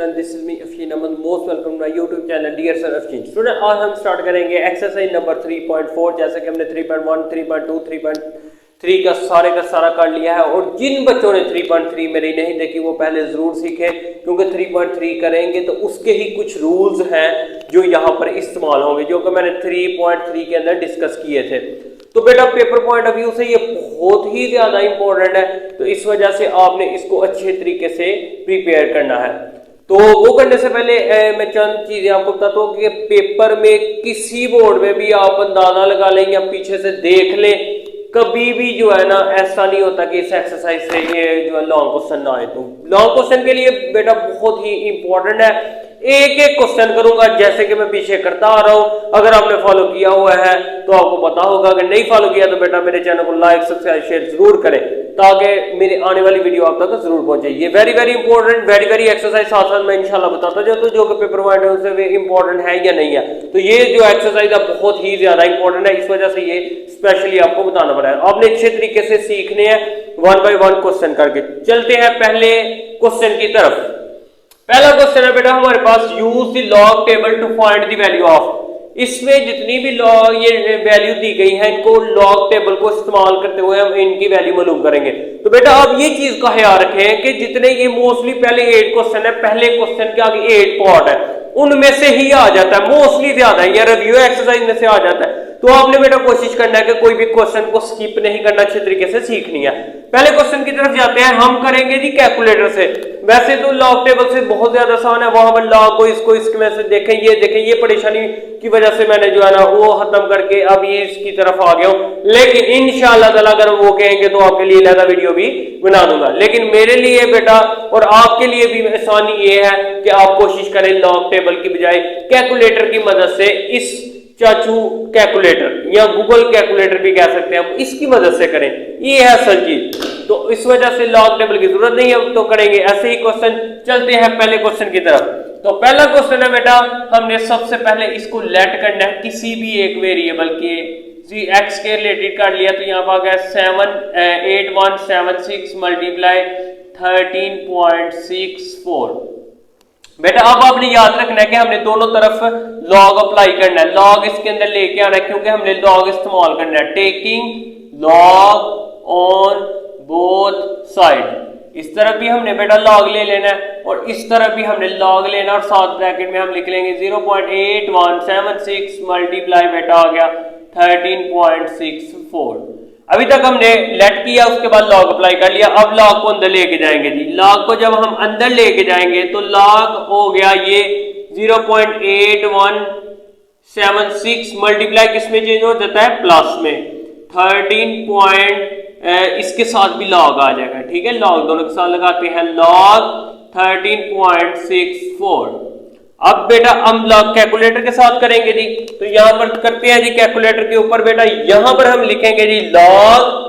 Student, this is me Afeen Ahmad, most welcome to my YouTube channel dear sir Afeen student. आज हम start करेंगे exercise number 3.4। जैसे कि हमने 3.1, 3.2, 3.3 का सारा कर लिया है, और जिन बच्चों ने 3.3 मेरी नहीं देखी वो पहले जरूर सीखें, क्योंकि 3.3 करेंगे तो उसके ही कुछ रूल्स हैं जो यहाँ पर इस्तेमाल होंगे, जो कि मैंने 3.3 के अंदर डिस्कस किए थे। तो बेटा पेपर पॉइंट ऑफ व्यू से ये बहुत ही ज्यादा इंपॉर्टेंट है, तो इस वजह से आपने इसको अच्छे तरीके से प्रिपेयर करना है। तो वो करने से पहले मैं चंद चीजें आपको बताता हूँ कि पेपर में किसी बोर्ड में भी आप अंदाजा लगा लें या पीछे से देख लें, कभी भी जो है ना ऐसा नहीं होता कि इस एक्सरसाइज से ये जो है लॉन्ग क्वेश्चन ना आए। तो लॉन्ग क्वेश्चन के लिए बेटा बहुत ही इंपॉर्टेंट है, एक एक क्वेश्चन करूंगा जैसे कि मैं पीछे करता आ रहा हूं। अगर आपने फॉलो किया हुआ है तो आपको पता होगा, अगर नहीं फॉलो किया तो बेटा मेरे चैनल को लाइक सब्सक्राइब शेयर जरूर करें, ताकि मेरी आने वाली वीडियो आप तक जरूर पहुंचे। ये very very important very exercise साथ साथ मैं इंशाल्लाह बताता जाता हूं, जो कि पेपर पॉइंट है उससे इंपॉर्टेंट है या नहीं है। तो ये जो एक्सरसाइज है बहुत ही ज्यादा इंपॉर्टेंट है, इस वजह से ये स्पेशली आपको बताना पड़ा है। आपने अच्छे तरीके से सीखने हैं, 1 बाय 1 क्वेश्चन करके। चलते हैं पहले क्वेश्चन की तरफ। पहला क्वेश्चन है बेटा हमारे पास, use the log table to find the value of. इसमें जितनी भी लॉग ये वैल्यू दी गई है, इनको लॉग टेबल को इस्तेमाल करते हुए हम इनकी वैल्यू मालूम करेंगे। तो बेटा आप ये चीज का ख्याल रखें कि जितने ये मोस्टली पहले 8 क्वेश्चन है, पहले क्वेश्चन के आगे 8 पार्ट है, उनमें से ही आ जाता है, मोस्टली ज्यादा है, या रिव्यू एक्सरसाइज में से आ जाता है। तो आपने बेटा कोशिश करना है कि कोई भी क्वेश्चन को स्किप नहीं करना, अच्छे तरीके से सीखनी है। पहले क्वेश्चन की तरफ जाते हैं, हम करेंगे जी कैलकुलेटर से। वैसे तो लॉग टेबल से बहुत ज्यादा आसान है, वहां पर लॉग को इसको इसके में से देखें, ये परेशानी की वजह से मैंने जो है ना वो खत्म करके अब ये इसकी तरफ आ गया हूं। लेकिन इंशाअल्लाह ताला अगर वो कहेंगे तो आपके लिए अलग वीडियो भी बना दूंगा। लेकिन मेरे लिए बेटा और आपके लिए भी आसानी ये है कि आप कोशिश करें लॉग टेबल की बजाय कैलकुलेटर की मदद से, इस चाचू कैलकुलेटर या गूगल कैलकुलेटर भी कह सकते हैं, हम इसकी मदद से करें, ये है असल चीज। तो इस वजह से लॉग टेबल की जरूरत नहीं है, तो करेंगे ऐसे ही क्वेश्चन। चलते हैं पहले क्वेश्चन की तरफ। तो पहला क्वेश्चन है बेटा, हमने सबसे पहले इसको लेट करना है किसी भी एक वेरिएबल के, जी एक्स के रिलेटेड कर लिया, तो यहाँ पर आ गया 8176 मल्टीप्लाई 13.64। बेटा अब आपने याद रखना है कि हमने दोनों तरफ लॉग अप्लाई करना है, लॉग इसके अंदर लेके आना है, क्योंकि हमने लॉग इस्तेमाल करना है। Taking log on both side, इस तरफ भी हमने बेटा लॉग ले लेना है और इस तरफ भी हमने लॉग लेना, और साथ ब्रैकेट में हम लिख लेंगे 0.8176 मल्टीप्लाई बेटा आ गया 13.64। अभी तक हमने लेट किया, उसके बाद लॉग अप्लाई कर लिया। अब लॉग को अंदर लेके जाएंगे जी। लॉग को जब हम अंदर लेके जाएंगे तो लॉग हो गया ये 0.8176 मल्टीप्लाई किस में चेंज हो जाता है, प्लस में 13 इसके साथ भी लॉग आ जाएगा, ठीक है। लॉग दोनों के साथ लगाते हैं, लॉग 13.64। अब बेटा हम लॉग कैलकुलेटर के साथ करेंगे जी, तो यहां पर करते हैं जी कैलकुलेटर के ऊपर बेटा, यहां पर हम लिखेंगे जी लॉग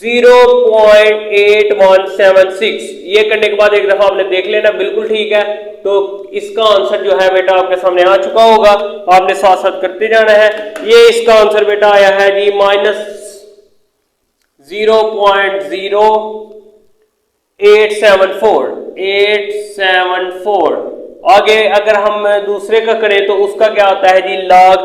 0.8176। ये करने के बाद एक दफा आपने देख लेना, बिल्कुल ठीक है। तो इसका आंसर जो है बेटा आपके सामने आ चुका होगा, आपने साथ साथ करते जाना है। ये इसका आंसर बेटा आया है जी -0.0874। आगे अगर हम दूसरे का करें तो उसका क्या आता है जी, log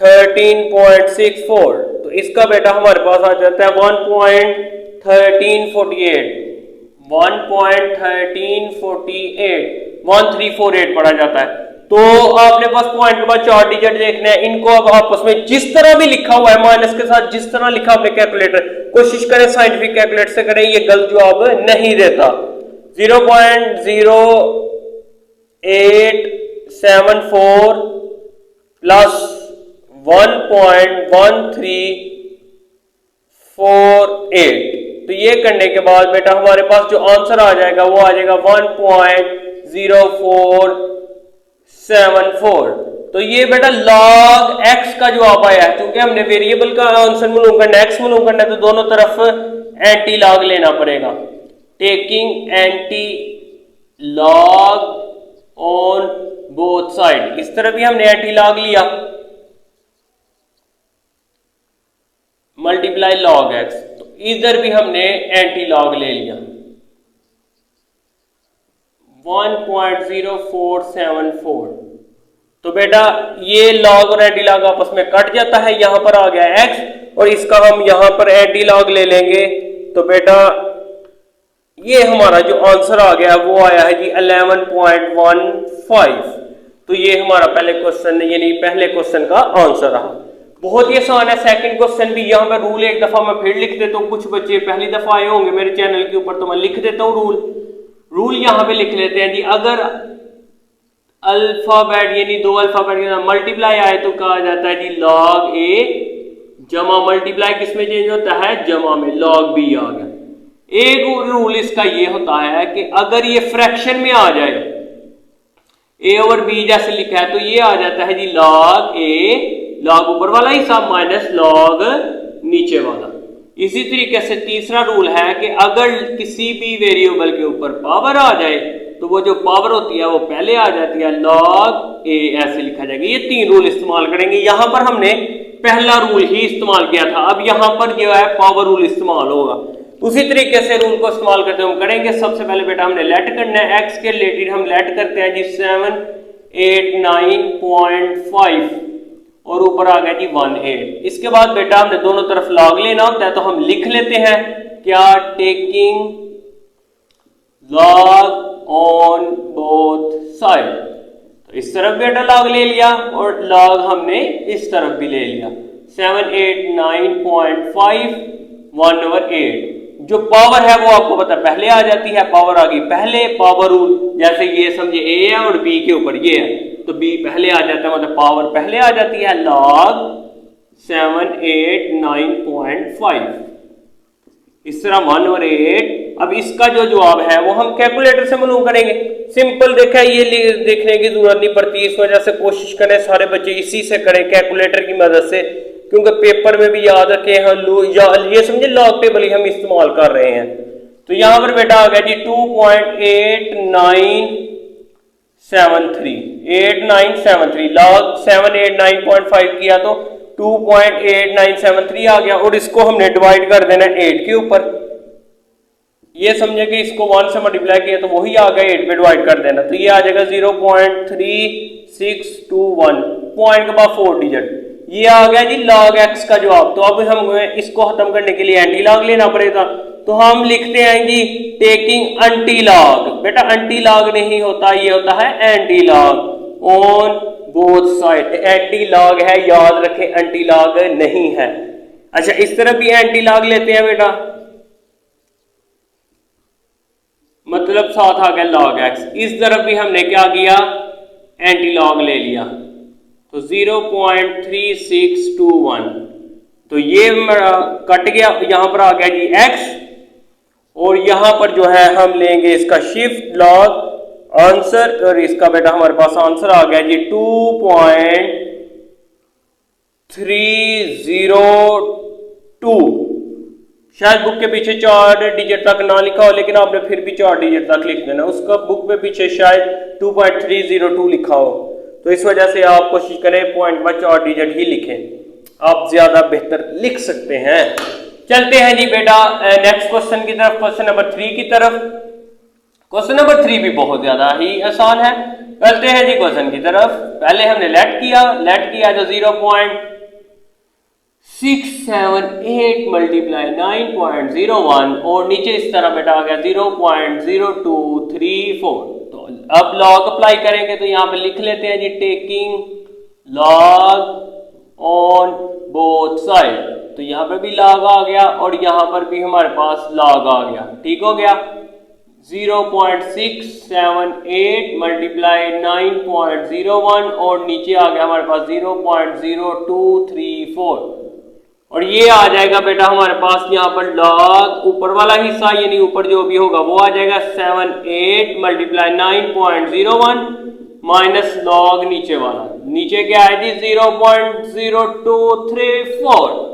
13.64। तो इसका बेटा हमारे पास आ जाता है 1348 पढ़ा जाता है। तो आपने बस पॉइंट के बाद 4 डिजिट देखने हैं, इनको अब आपस में जिस तरह भी लिखा हुआ है माइनस के साथ, जिस तरह लिखा आपने कैलकुलेटर, कोशिश करें साइंटिफिक कैलकुलेटर से करें, ये गलत जवाब नहीं देता। 0.0874 प्लस 1.1348। तो ये करने के बाद बेटा हमारे पास जो आंसर आ जाएगा वो आ जाएगा 1.0474। तो ये बेटा log x का जवाब आया है, क्योंकि हमने वेरिएबल का आंसर मालूम करना है, x मालूम करना है, तो दोनों तरफ एंटी लॉग लेना पड़ेगा। Taking anti log on both side, इस तरफ भी हमने एंटी लॉग लिया, मल्टीप्लाई log x, तो इधर भी हमने एंटी लॉग ले लिया। 1.0474। तो बेटा ये लॉग और एंटी लॉग आपस में कट जाता है, यहां पर आ गया x और इसका हम यहां पर एंटी लॉग ले लेंगे। तो बेटा ये हमारा जो आंसर आ गया वो आया है जी 11.15। तो ये हमारा पहले क्वेश्चन यानी पहले क्वेश्चन का आंसर रहा। बहुत ही आसान है। सेकंड क्वेश्चन भी यहाँ पे रूल एक दफा मैं फिर लिख देता हूँ, कुछ बच्चे पहली दफा आए होंगे मेरे चैनल के ऊपर तो मैं लिख देता हूँ रूल यहाँ पे लिख लेते हैं जी। अगर अल्फाबेट यानी दो अल्फाबेट के साथ मल्टीप्लाई आए तो कहा जाता है जी लॉग ए जमा मल्टीप्लाई किसमें चेंज होता है, जमा में, लॉग बी आ गया। एक रूल इसका ये होता है कि अगर ये फ्रैक्शन में आ जाए, ए ओवर बी जैसे लिखा है, तो ये आ जाता है जी लॉग ए, लॉग ऊपर वाला हिस्सा माइनस लॉग नीचे वाला। इसी तरीके से तीसरा रूल है कि अगर किसी भी वेरिएबल के ऊपर पावर आ जाए तो वो जो पावर होती है वो पहले आ जाती है, लॉग ए ऐसे लिखा जाएगा। ये तीन रूल इस्तेमाल करेंगे। यहां पर हमने पहला रूल ही इस्तेमाल किया था, अब यहां पर जो है पावर रूल इस्तेमाल होगा। उसी तरीके से रूल को इस्तेमाल करते हम करेंगे। सबसे पहले बेटा हमने लेट करना है, एक्स के रिलेटेड हम लेट करते हैं जी 789.5 और ऊपर आ गया जी 18। इसके बाद बेटा हमने दोनों तरफ लॉग लेना होता है, तो हम लिख लेते हैं क्या, taking log on both side. तो इस तरफ बेटा लॉग ले लिया और लॉग हमने इस तरफ भी ले लिया। 789.5 1/8। जो पावर है वो आपको पता पहले आ जाती है, पावर आ गई पहले, पावर रूल जैसे ये समझे ए है और बी के ऊपर ये है तो बी पहले आ जाता है, मतलब पावर पहले आ जाती है, लॉग 789.5 इस तरह 1/8। अब इसका जो जवाब है वो हम कैलकुलेटर से मालूम करेंगे। सिंपल देखा, ये देखने की जरूरत नहीं पड़ती, इस वजह से कोशिश करें सारे बच्चे इसी से करें कैलकुलेटर की मदद से, क्योंकि पेपर में भी याद रखें हम ये समझे लॉग टेबल ही हम इस्तेमाल कर रहे हैं। तो यहां पर बेटा आ गया जी 2.8973 लॉग 789.5 किया तो 2.8973 आ गया और इसको हमने डिवाइड कर देना 8 के ऊपर। ये समझे कि इसको 1 से मल्टीप्लाई किया तो वही आ गया, 8 पे डिवाइड कर देना तो ये आ जाएगा 0.3621, पॉइंट के बाद 4 डिजिट। ये आ गया जी लॉग एक्स का जवाब। तो अब हम इसको खत्म करने के लिए एंटी लॉग लेना पड़ेगा, तो हम लिखते हैं जी टेकिंग एंटी लॉग। बेटा एंटी लॉग नहीं होता, ये होता है anti log on both side. Anti log है, याद रखें एंटी लॉग नहीं है। अच्छा इस तरफ भी एंटी लॉग लेते हैं बेटा, मतलब साथ आ गया लॉग एक्स। इस तरफ भी हमने क्या किया, एंटी लॉग ले लिया तो 0.3621। तो ये कट गया, यहां पर आ गया जी x और यहां पर जो है हम लेंगे इसका शिफ्ट लॉग आंसर और इसका बेटा हमारे पास आंसर आ गया जी 2.302। शायद बुक के पीछे 4 डिजिट तक ना लिखा हो, लेकिन आपने फिर भी 4 डिजिट तक लिख देना। उसका बुक पे पीछे शायद 2.302 लिखा हो, तो इस वजह से आप कोशिश करें पॉइंट में 4 डिजिट ही लिखें, आप ज्यादा बेहतर लिख सकते हैं। चलते हैं जी बेटा नेक्स्ट क्वेश्चन की तरफ, क्वेश्चन नंबर 3 की तरफ। क्वेश्चन नंबर 3 भी बहुत ज्यादा ही आसान है। चलते हैं जी क्वेश्चन की तरफ। पहले हमने लेट किया तो 0.678 मल्टीप्लाई 9.01 और नीचे इस तरह बेटा आ गया 0.0234। तो अब लॉग अप्लाई करेंगे तो यहां पे लिख लेते हैं जी taking log on both side. तो यहां पे भी लॉग आ गया और यहां पर भी हमारे पास लॉग आ गया, ठीक हो गया। 0.678 मल्टीप्लाई 9.01 और नीचे आ गया हमारे पास 0.0234 और ये आ जाएगा बेटा हमारे पास यहाँ पर लॉग ऊपर वाला हिस्सा यानी ऊपर जो भी होगा वो आ जाएगा 78 मल्टीप्लाई 9.01 माइनस लॉग नीचे वाला, नीचे क्या है जी 0.0234।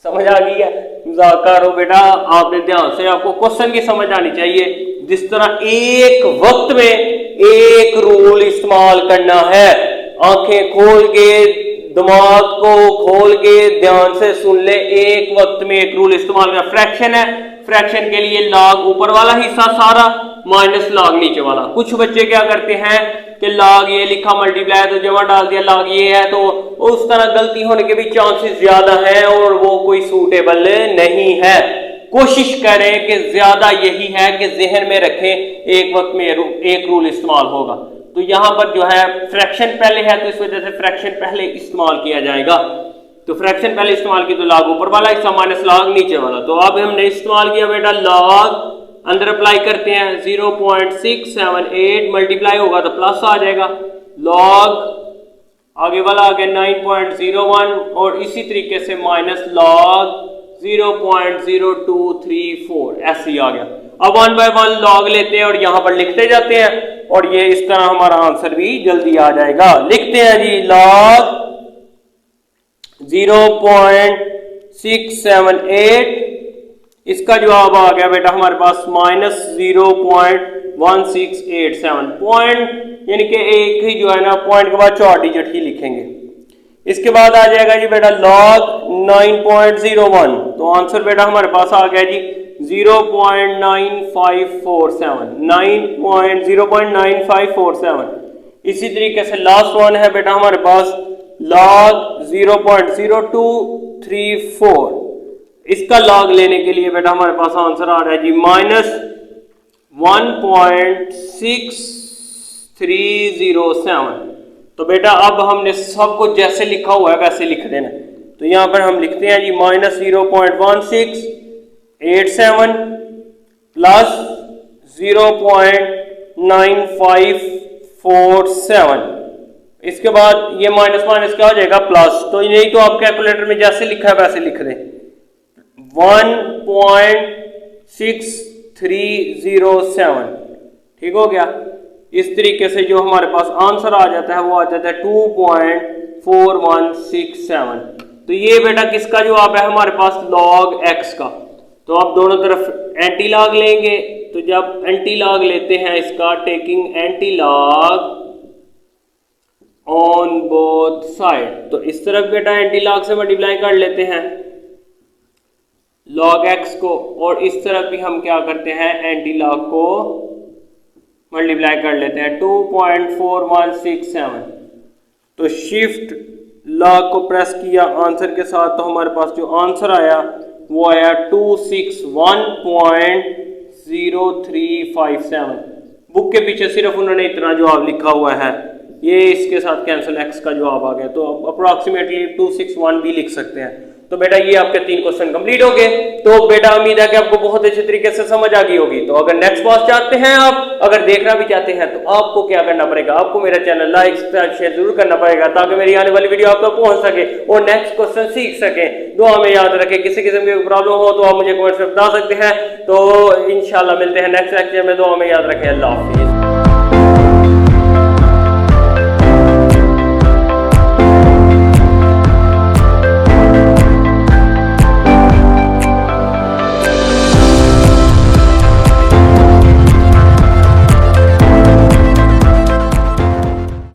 समझ आ गई है? मुज़ाकरा बेटा आपने ध्यान से, आपको क्वेश्चन की समझ आनी चाहिए। जिस तरह एक वक्त में एक रूल इस्तेमाल करना है, आंखें खोल के दिमाग को खोल के ध्यान से सुन ले, एक वक्त में एक रूल इस्तेमाल करना। फ्रैक्शन है, फ्रैक्शन के लिए लॉग ऊपर वाला हिस्सा सारा माइनस लॉग नीचे वाला। कुछ बच्चे क्या करते हैं कि लॉग ये लिखा मल्टीप्लाई तो जमा डाल दिया, लॉग ये है, तो उस तरह गलती होने के भी चांसेस ज्यादा हैं और वो कोई सूटेबल नहीं है। कोशिश करें कि ज्यादा यही है कि जहन में रखें एक वक्त में एक रूल इस्तेमाल होगा। तो यहां पर जो है फ्रैक्शन पहले है तो इस वजह से फ्रैक्शन पहले इस्तेमाल किया जाएगा। तो फ्रैक्शन पहले इस्तेमाल की तो लॉग ऊपर वाला हिस्सा माइनस लॉग नीचे वाला। तो अब हमने इस्तेमाल किया बेटा लॉग, अंदर अप्लाई करते हैं 0.678 मल्टीप्लाई होगा तो प्लस आ जाएगा, लॉग आगे वाला आ गया 9.01 और इसी तरीके से माइनस लॉग 0.0234 ऐसे ही आ गया। अब 1 बाय 1 लॉग लेते हैं और यहां पर लिखते जाते हैं और ये इस तरह हमारा आंसर भी जल्दी आ जाएगा। लिखते हैं जी लॉग 0.678, इसका जवाब आ गया बेटा हमारे पास माइनस 0.1687 पॉइंट, यानी कि एक ही जो है ना पॉइंट के बाद 4 डिजिट ही लिखेंगे। इसके बाद आ जाएगा जी बेटा लॉग 9.01, तो आंसर बेटा हमारे पास आ गया जी 0.9547। इसी तरीके से लास्ट वन है बेटा हमारे पास लॉग 0.0234, इसका लॉग लेने के लिए बेटा हमारे पास आंसर आ रहा है जी माइनस 1.6307। तो बेटा अब हमने सबको जैसे लिखा हुआ है वैसे लिख देना। तो यहां पर हम लिखते हैं जी माइनस 0.1687 प्लस 0.9547, इसके बाद ये माइनस माइनस क्या हो जाएगा प्लस। तो नहीं तो आप कैलकुलेटर में जैसे लिखा है वैसे लिख दें 1.6307, ठीक हो गया। इस तरीके से जो हमारे पास आंसर आ जाता है वो आ जाता है 2.4167। तो ये बेटा किसका जवाब है हमारे पास लॉग एक्स का। तो आप दोनों तरफ एंटी लॉग लेंगे, तो जब एंटी लॉग लेते हैं इसका taking anti log on both side, तो इस तरफ बेटा एंटी लॉग से मल्टीप्लाई कर लेते हैं लॉग एक्स को और इस तरफ भी हम क्या करते हैं एंटी लॉग को मल्टीप्लाई कर लेते हैं 2.4167। तो शिफ्ट लॉग को प्रेस किया आंसर के साथ, तो हमारे पास जो आंसर आया वो आया 261.0357। बुक के पीछे सिर्फ उन्होंने इतना जवाब लिखा हुआ है, ये इसके साथ कैंसिल एक्स का जवाब आ गया, तो अप्रोक्सीमेटली 261 भी लिख सकते हैं। तो बेटा ये आपके 3 क्वेश्चन कंप्लीट हो गए। तो बेटा उम्मीद है कि आपको बहुत अच्छे तरीके से समझ आ गई होगी। तो अगर नेक्स्ट पास चाहते हैं आप, अगर देखना भी चाहते हैं, तो आपको क्या करना पड़ेगा, आपको मेरा चैनल लाइक सब्सक्राइब शेयर जरूर करना पड़ेगा ताकि मेरी आने वाली वीडियो आप तक पहुंच सके और नेक्स्ट क्वेश्चन सीख सके। दुआ में याद रखें, किसी किस्म की प्रॉब्लम हो तो आप मुझे कमेंट्स में बता सकते हैं। तो इंशाल्लाह मिलते हैं नेक्स्ट लेक्चर में। दुआ में याद रखें। अल्लाह हाफिज।